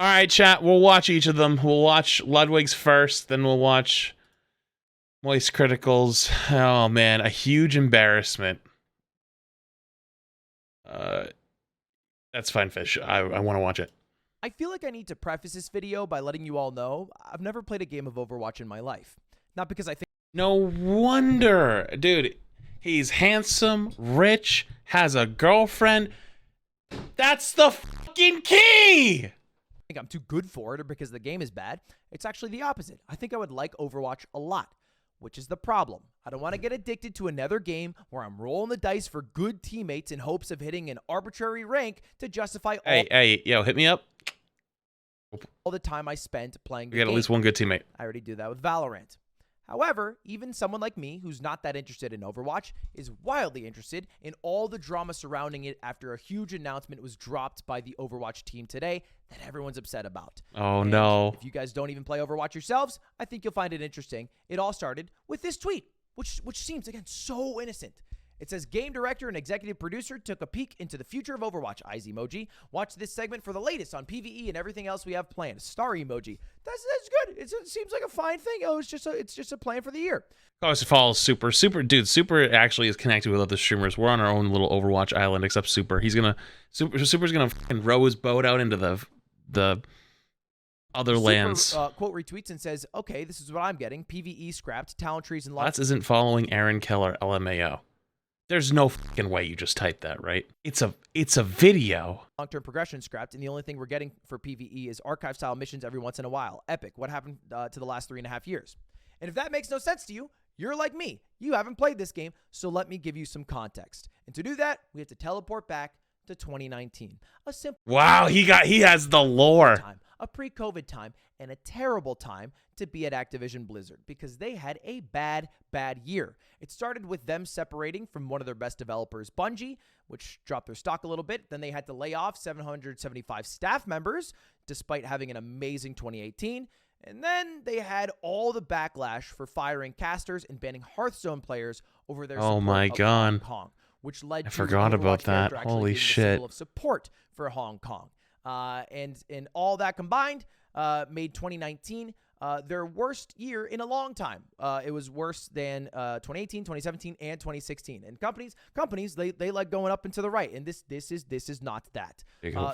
All right, chat. We'll watch each of them. We'll watch Ludwig's first, then we'll watch Moist Critical's. Oh man, a huge embarrassment. That's fine, Fish. I want to watch it. I feel like I need to preface this video by letting you all know I've never played a game of Overwatch in my life. Not because I think... No wonder. Dude, he's handsome, rich, has a girlfriend. That's the fucking key! I think I'm too good for it or because the game is bad. It's actually the opposite. I think I would like Overwatch a lot, which is the problem. I don't want to get addicted to another game where I'm rolling the dice for good teammates in hopes of hitting an arbitrary rank to justify Hey, yo, hit me up. all the time I spent playing the You got game. at least one good teammate. I already do that with Valorant. However, even someone like me who's not that interested in Overwatch is wildly interested in all the drama surrounding it after a huge announcement was dropped by the Overwatch team today that everyone's upset about. Oh, And no. if you guys don't even play Overwatch yourselves, I think you'll find it interesting. It all started with this tweet, which seems, again, so innocent. It says, game director and executive producer took a peek into the future of Overwatch. Eyes emoji. Watch this segment for the latest on PvE and everything else we have planned. Star emoji. That's good. It seems like a fine thing. Oh, it's just a plan for the year. Always follows Super. Dude, Super actually is connected with other streamers. We're on our own little Overwatch island, except Super. Super's gonna fucking row his boat out into the other lands. Super, quote retweets and says, okay, this is what I'm getting. PvE scrapped, talent trees and lots. That isn't following Aaron Keller, LMAO. There's no fucking way you just typed that, right? It's a video. Long-term progression scrapped, and the only thing we're getting for PvE is archive-style missions every once in a while. Epic. What happened to the last 3.5 years? And if that makes no sense to you, you're like me. You haven't played this game, so let me give you some context. And to do that, we have to teleport back to 2019. A simple Wow, he has the lore. time, a pre-COVID time, and a terrible time to be at Activision Blizzard because they had a bad year. It started with them separating from one of their best developers, Bungie, which dropped their stock a little bit. Then they had to lay off 775 staff members despite having an amazing 2018. And then they had all the backlash for firing casters and banning Hearthstone players over their Oh support my of God. Hong Kong, which led to forgot the about Overwatch that. character actually Holy being the shit. symbol of support for Hong Kong. And all that combined made 2019 their worst year in a long time. It was worse than 2018, 2017, and 2016. And companies, they like going up and to the right. And this is not that.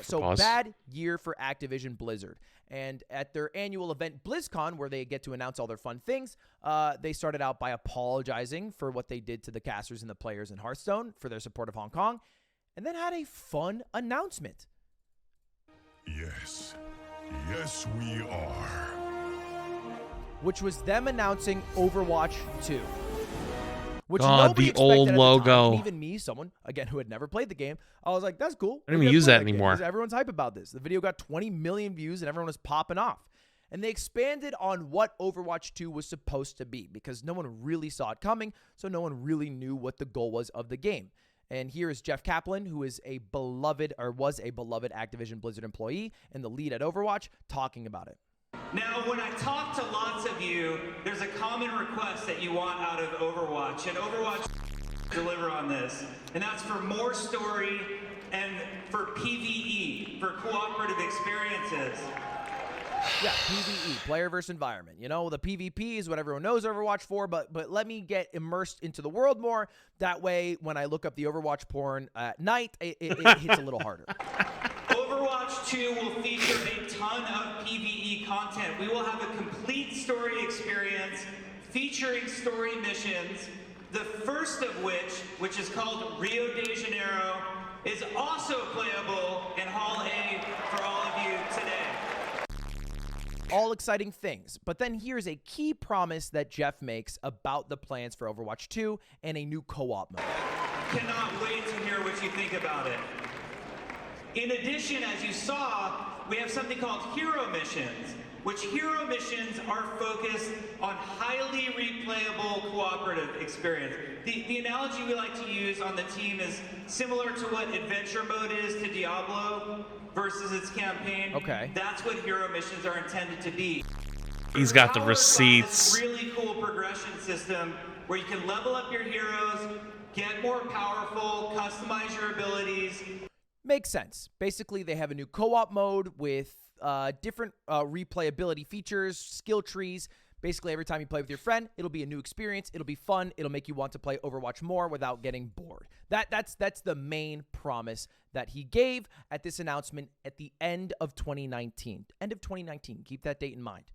So Pause. bad year for Activision Blizzard. And at their annual event, BlizzCon, where they get to announce all their fun things, they started out by apologizing for what they did to the casters and the players in Hearthstone for their support of Hong Kong, and then had a fun announcement. Yes, we are. Which was them announcing Overwatch 2. Which God, nobody the expected old at the logo. time, and even me, someone, again, who had never played the game, I was like, that's cool. I don't even use that anymore. Everyone's hype about this. The video got 20 million views, and everyone was popping off. And they expanded on what Overwatch 2 was supposed to be, because no one really saw it coming, so no one really knew what the goal was of the game. And here is Jeff Kaplan, who is a beloved, or was a beloved Activision Blizzard employee and the lead at Overwatch, talking about it. Now, when I talk to lots of you, there's a common request that you want out of Overwatch, and Overwatch deliver on this, and that's for more story and for PvE, for cooperative experiences. Yeah, PvE, player versus environment. You know, the PvP is what everyone knows Overwatch for, but let me get immersed into the world more. That way, when I look up the Overwatch porn at night, it hits a little harder. Overwatch 2 will feature a ton of PvE content. We will have a complete story experience featuring story missions, the first of which is called Rio de Janeiro, is also playable in Hall A for all of you today. All exciting things. But then here's a key promise that Jeff makes about the plans for Overwatch 2 and a new co-op mode. Cannot wait to hear what you think about it. In addition, as you saw, we have something called hero missions, which hero missions are focused on highly replayable cooperative experience. The analogy we like to use on the team is similar to what adventure mode is to Diablo versus its campaign. Okay. That's what hero missions are intended to be. He's got the Powered by receipts. this really cool progression system where you can level up your heroes, get more powerful, customize your abilities. Makes sense. Basically, they have a new co-op mode with different replayability features, skill trees. Basically, every time you play with your friend, it'll be a new experience. It'll be fun. It'll make you want to play Overwatch more without getting bored. That's the main promise that he gave at this announcement at the end of 2019. End of 2019. Keep that date in mind.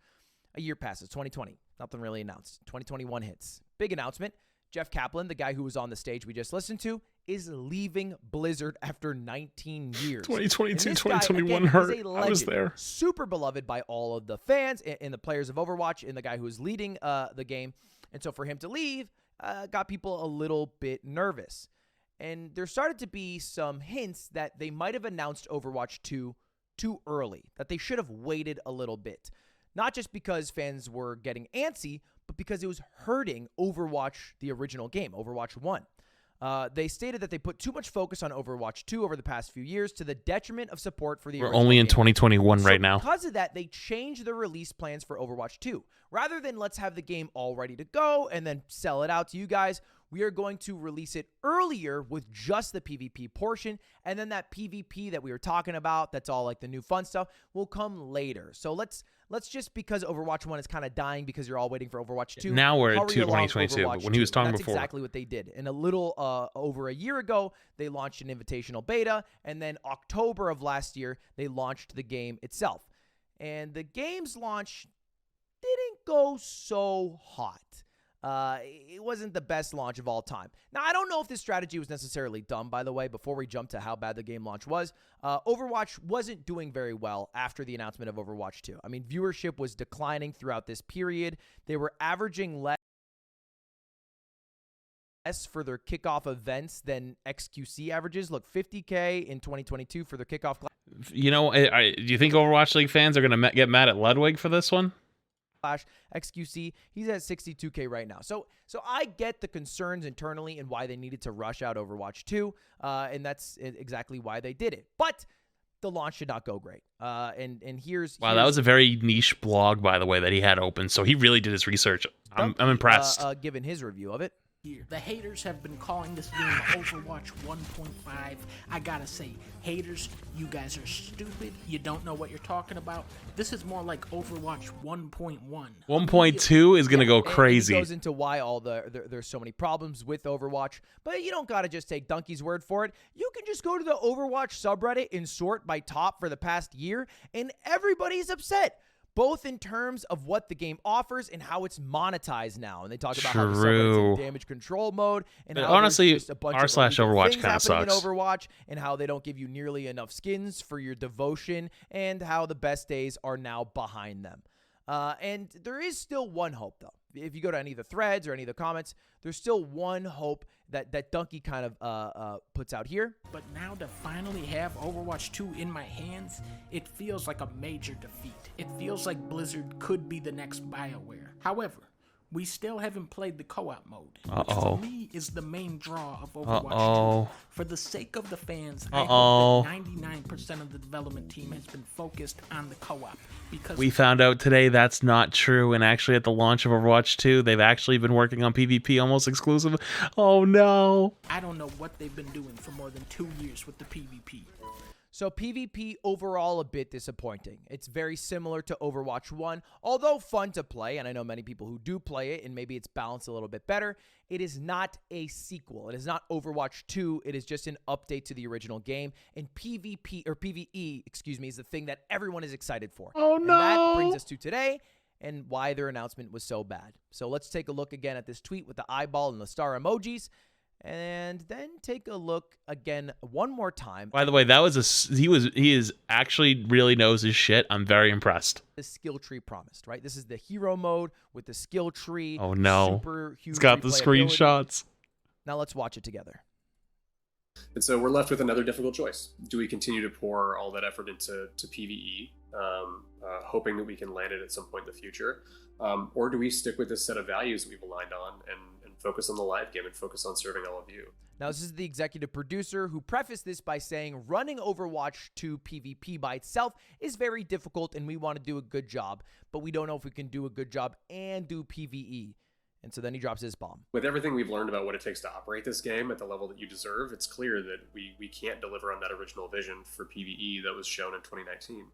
A year passes, 2020. Nothing really announced. 2021 hits. Big announcement. Jeff Kaplan, the guy who was on the stage we just listened to, is leaving Blizzard after 19 years. 2022, And this guy, 2021 again, hurt. is a I was legend, there. super beloved by all of the fans and the players of Overwatch and the guy who is leading the game. And so for him to leave got people a little bit nervous. And there started to be some hints that they might have announced Overwatch 2 too early, that they should have waited a little bit. Not just because fans were getting antsy, but because it was hurting Overwatch, the original game, Overwatch 1. They stated that they put too much focus on Overwatch 2 over the past few years to the detriment of support for the We're original only in game. 2021 right now. Because of that, they changed the release plans for Overwatch 2. Rather than let's have the game all ready to go and then sell it out to you guys, we are going to release it earlier with just the PvP portion, and then that PvP that we were talking about, that's all like the new fun stuff, will come later. So let's just, because Overwatch 1 is kind of dying because you're all waiting for Overwatch 2. Now we're at hurry along 2022, Overwatch but when he was 2. talking That's before. exactly what they did. And a little over a year ago, they launched an invitational beta, and then October of last year, they launched the game itself. And the game's launch didn't go so hot. It wasn't the best launch of all time. Now, I don't know if this strategy was necessarily dumb, by the way, before we jump to how bad the game launch was. Overwatch wasn't doing very well after the announcement of Overwatch 2. I mean, viewership was declining throughout this period. They were averaging less for their kickoff events than XQC averages. Look, 50K in 2022 for their kickoff. You know, do you think Overwatch League fans are going to get mad at Ludwig for this one? XQC, he's at 62K right now. So I get the concerns internally and why they needed to rush out Overwatch 2, and that's exactly why they did it. But the launch did not go great. And here's Wow, that was a very niche blog, by the way, that he had open. So he really did his research. I'm impressed. Given his review of it. The haters have been calling this game Overwatch 1.5. I gotta say, haters, you guys are stupid. You don't know what you're talking about. This is more like Overwatch 1.1. 1.2 is gonna go And crazy. he goes into why all there's so many problems with Overwatch, but you don't gotta just take Donkey's word for it. You can just go to the Overwatch subreddit and sort by top for the past year, and everybody's upset. Both in terms of what the game offers and how it's monetized now. And they talk about how the subreddit's in damage control mode. And how honestly, there's just a bunch of r/Overwatch things kind of happening sucks. in Overwatch, and how they don't give you nearly enough skins for your devotion, and how the best days are now behind them. And there is still one hope, though. If you go to any of the threads or any of the comments, there's still one hope that Donkey kind of puts out here. But now to finally have Overwatch 2 in my hands, it feels like a major defeat. It feels like Blizzard could be the next BioWare. However, we still haven't played the co-op mode, which for me is the main draw of Overwatch 2. For the sake of the fans, I hope that 99% of the development team has been focused on the co-op. Because We found out today that's not true, and actually at the launch of Overwatch 2, they've actually been working on PvP almost exclusive. Oh no. I don't know what they've been doing for more than 2 years with the PvP. So PvP overall a bit disappointing. It's very similar to Overwatch 1, although fun to play, and I know many people who do play it, and maybe it's balanced a little bit better. It is not a sequel. It is not Overwatch 2. It is just an update to the original game. And PvE, is the thing that everyone is excited for. Oh, And no. that brings us to today and why their announcement was so bad. So let's take a look again at this tweet with the eyeball and the star emojis. And then take a look again one more time. By the way, that was he is actually really knows his shit. I'm very impressed. The skill tree promised, right? This is the hero mode with the skill tree. Oh no. Super huge He's got the replayability. screenshots. Now let's watch it together. And so we're left with another difficult choice. Do we continue to pour all that effort into PvE, hoping that we can land it at some point in the future? Or do we stick with this set of values that we've aligned on and focus on the live game and focus on serving all of you? Now, this is the executive producer who prefaced this by saying running Overwatch 2 PvP by itself is very difficult and we want to do a good job, but we don't know if we can do a good job and do PvE. And so then he drops his bomb. With everything we've learned about what it takes to operate this game at the level that you deserve, it's clear that we can't deliver on that original vision for PvE that was shown in 2019.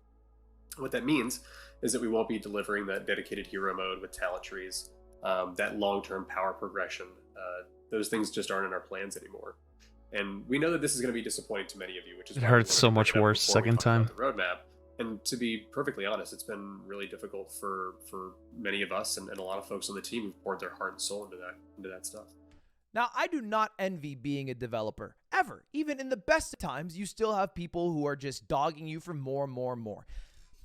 What that means is that we won't be delivering that dedicated hero mode with talent trees, that long-term power progression. Those things just aren't in our plans anymore. And we know that this is going to be disappointing to many of you, which is It why we hurts wanted so to bring much it up worse before we second talk time. about the roadmap. And to be perfectly honest, it's been really difficult for many of us and a lot of folks on the team who've poured their heart and soul into that stuff. Now, I do not envy being a developer, ever. Even in the best of times, you still have people who are just dogging you for more and more and more.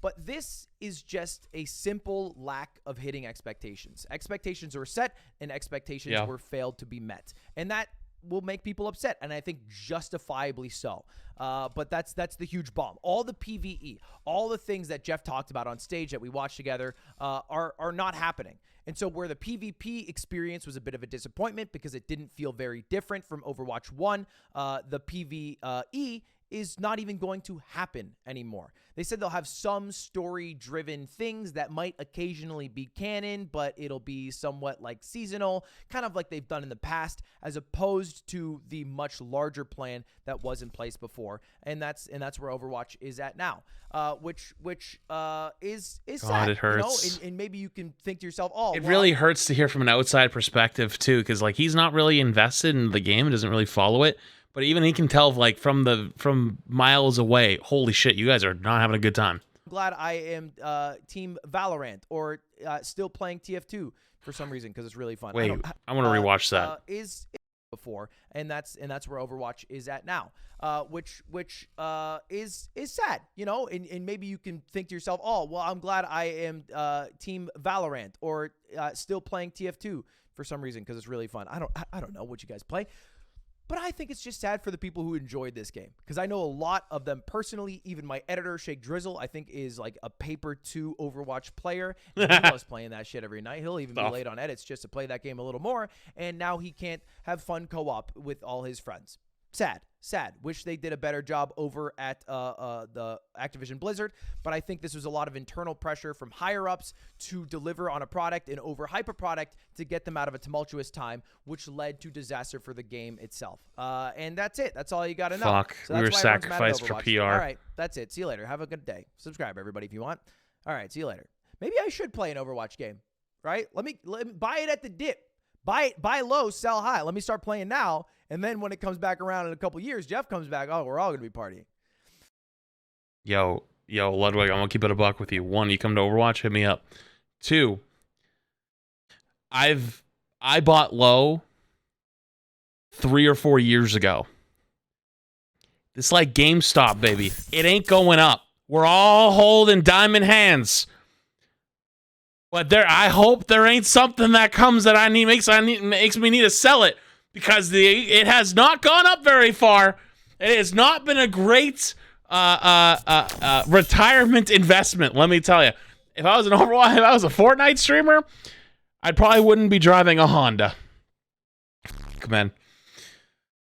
But this is just a simple lack of hitting expectations. Expectations were set and expectations were failed to be met. And that will make people upset, and I think justifiably so. But that's the huge bomb. All the PvE, all the things that Jeff talked about on stage that we watched together are not happening. And so where the PvP experience was a bit of a disappointment because it didn't feel very different from Overwatch 1, the PvE is not even going to happen anymore. They said they'll have some story-driven things that might occasionally be canon, but it'll be somewhat like seasonal, kind of like they've done in the past, as opposed to the much larger plan that was in place before. And that's where Overwatch is at now, which is sad. It hurts. You know? And maybe you can think to yourself, oh, It really hurts to hear from an outside perspective too, because like he's not really invested in the game, doesn't really follow it. But even he can tell, like from miles away, holy shit, you guys are not having a good time. I'm glad I am Team Valorant or still playing TF2 for some reason because it's really fun. Wait, I want to rewatch that. Is before, and that's where Overwatch is at now, which is sad, you know. And maybe you can think to yourself, oh, well, I'm glad I am Team Valorant or still playing TF2 for some reason because it's really fun. I don't know what you guys play. But I think it's just sad for the people who enjoyed this game because I know a lot of them personally. Even my editor, Shake Drizzle, I think is like a paper 2 Overwatch player. And he loves playing that shit every night. He'll even be late on edits just to play that game a little more. And now he can't have fun co-op with all his friends. Sad. Wish they did a better job over at the Activision Blizzard, but I think this was a lot of internal pressure from higher-ups to deliver on a product and overhype a product to get them out of a tumultuous time, which led to disaster for the game itself. And that's it. That's all you got to know. Fuck, So we were that's why everyone's mad at sacrificed for Overwatch. PR. All right, that's it. See you later. Have a good day. Subscribe, everybody, if you want. All right, see you later. Maybe I should play an Overwatch game, right? Let me buy it at the dip. Buy low, sell high. Let me start playing now, and then when it comes back around in a couple years, Jeff comes back. Oh, we're all gonna be partying. Yo, Ludwig, I'm gonna keep it a buck with you. 1, you come to Overwatch, hit me up. 2, I bought low 3 or 4 years ago. It's like GameStop, baby. It ain't going up. We're all holding diamond hands. But I hope there ain't something that comes that makes me need to sell it because it has not gone up very far. It has not been a great retirement investment. Let me tell you, if I was an Overwatch, if I was a Fortnite streamer, I probably wouldn't be driving a Honda. Man.